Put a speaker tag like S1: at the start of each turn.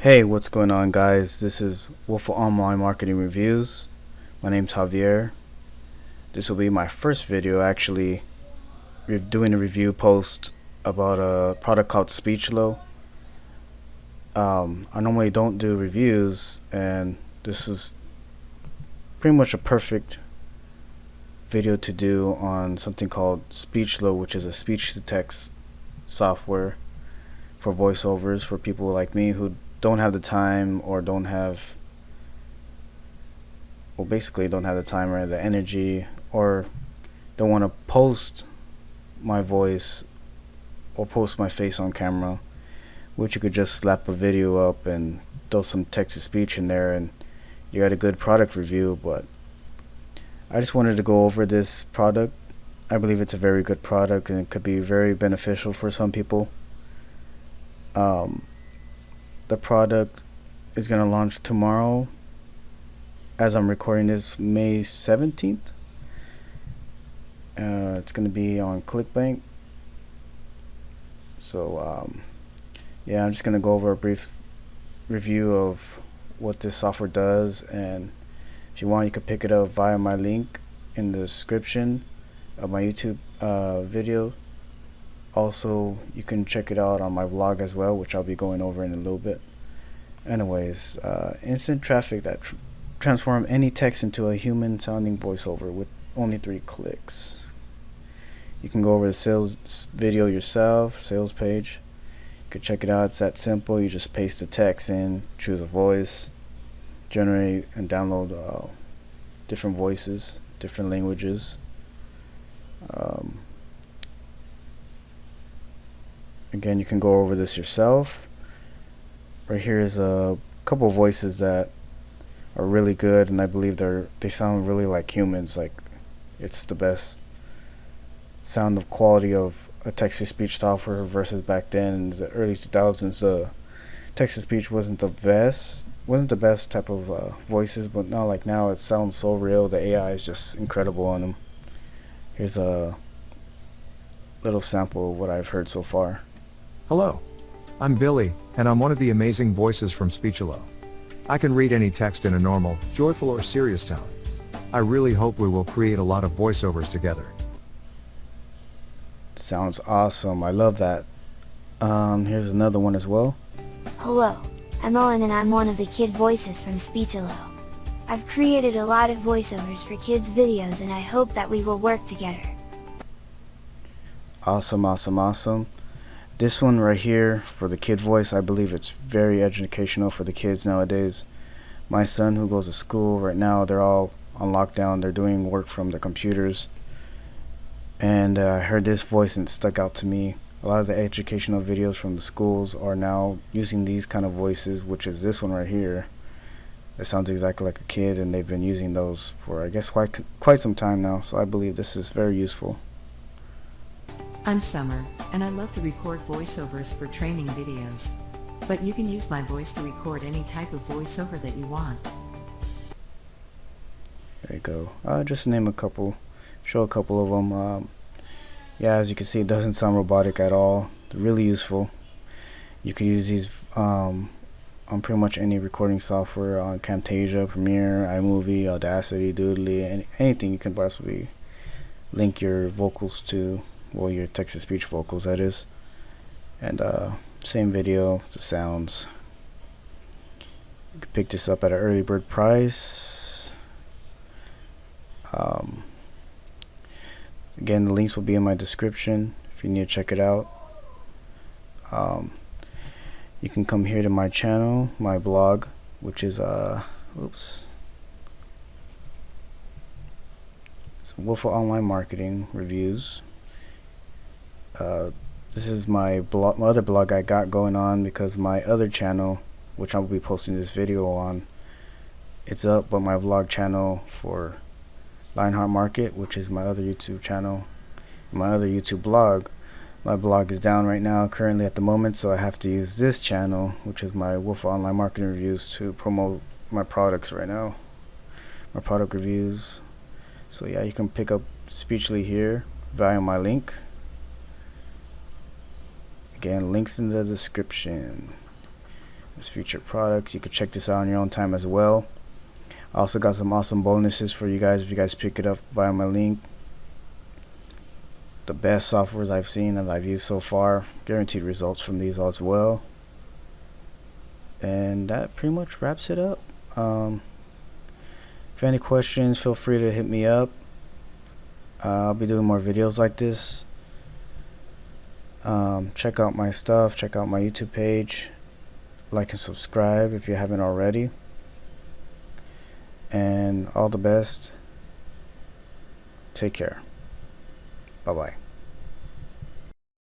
S1: Hey, what's going on, guys? This is Wolf of Online Marketing Reviews. My name's Javier. This will be my first video actually doing a review post about a product called Speechelo. I normally don't do reviews, and this is pretty much a perfect video to do on something called Speechelo, which is a speech-to-text software for voiceovers for people like me who don't have the time or basically don't have the time or the energy, or don't want to post my voice or post my face on camera, which you could just slap a video up and throw some text to speech in there and you got a good product review. But I just wanted to go over this product. I believe it's a very good product and it could be very beneficial for some people. The product is going to launch tomorrow. As I'm recording this, May 17th. It's going to be on ClickBank. So yeah, I'm just going to go over a brief review of what this software does, and if you want, you could pick it up via my link in the description of my YouTube video. Also, you can check it out on my vlog as well, which I'll be going over in a little bit. Anyways, instant traffic that transform any text into a human sounding voiceover with only 3 clicks. You can go over the sales video yourself, sales page. You could check it out. It's that simple. You just paste the text in, choose a voice, generate and download different voices, different languages. Again, you can go over this yourself. Right here is a couple of voices that are really good, and I believe they sound really like humans. Like, it's the best sound of quality of a text-to-speech software versus back then in the early 2000s. The text-to-speech wasn't the best type of voices, but now it sounds so real. The AI is just incredible on them. Here's a little sample of what I've heard so far.
S2: Hello. I'm Billy, and I'm one of the amazing voices from Speechelo. I can read any text in a normal, joyful or serious tone. I really hope we will create a lot of voiceovers together.
S1: Sounds awesome. I love that. Here's another one as well.
S3: Hello, I'm Owen and I'm one of the kid voices from Speechelo. I've created a lot of voiceovers for kids videos and I hope that we will work together.
S1: Awesome. This one right here for the kid voice, I believe it's very educational for the kids nowadays. My son, who goes to school right now, they're all on lockdown. They're doing work from their computers. And I heard this voice and it stuck out to me. A lot of the educational videos from the schools are now using these kind of voices, which is this one right here. It sounds exactly like a kid, and they've been using those for, I guess, quite some time now. So I believe this is very useful.
S4: I'm Summer, and I love to record voiceovers for training videos. But you can use my voice to record any type of voiceover that you want.
S1: There you go. Just name a couple, show a couple of them. Yeah, as you can see, it doesn't sound robotic at all. They're really useful. You can use these on pretty much any recording software, on Camtasia, Premiere, iMovie, Audacity, Doodly, anything you can possibly link your vocals to. Well, your text-to-speech vocals, that is. And same video, the sounds. You can pick this up at an early bird price. Again, the links will be in my description if you need to check it out. You can come here to my channel, my blog, which is it's Wolf of Online Marketing Reviews. This is my other blog I got going on, because my other channel, which I will be posting this video on, it's up, but my vlog channel for Lionheart Market, which is my other YouTube channel, my other YouTube blog, my blog is down right now currently at the moment, so I have to use this channel, which is my Wolf of Online Marketing Reviews, to promote my products right now, my product reviews. So yeah, you can pick up Speechelo here via my link. Again, links in the description. There's featured products. You could check this out on your own time as well. I also got some awesome bonuses for you guys if you guys pick it up via my link. The best softwares I've seen and I've used so far. Guaranteed results from these as well. And that pretty much wraps it up. If any questions, feel free to hit me up. I'll be doing more videos like this. Check out my stuff. Check out my YouTube page. Like and subscribe if you haven't already. And all the best. Take care. Bye bye.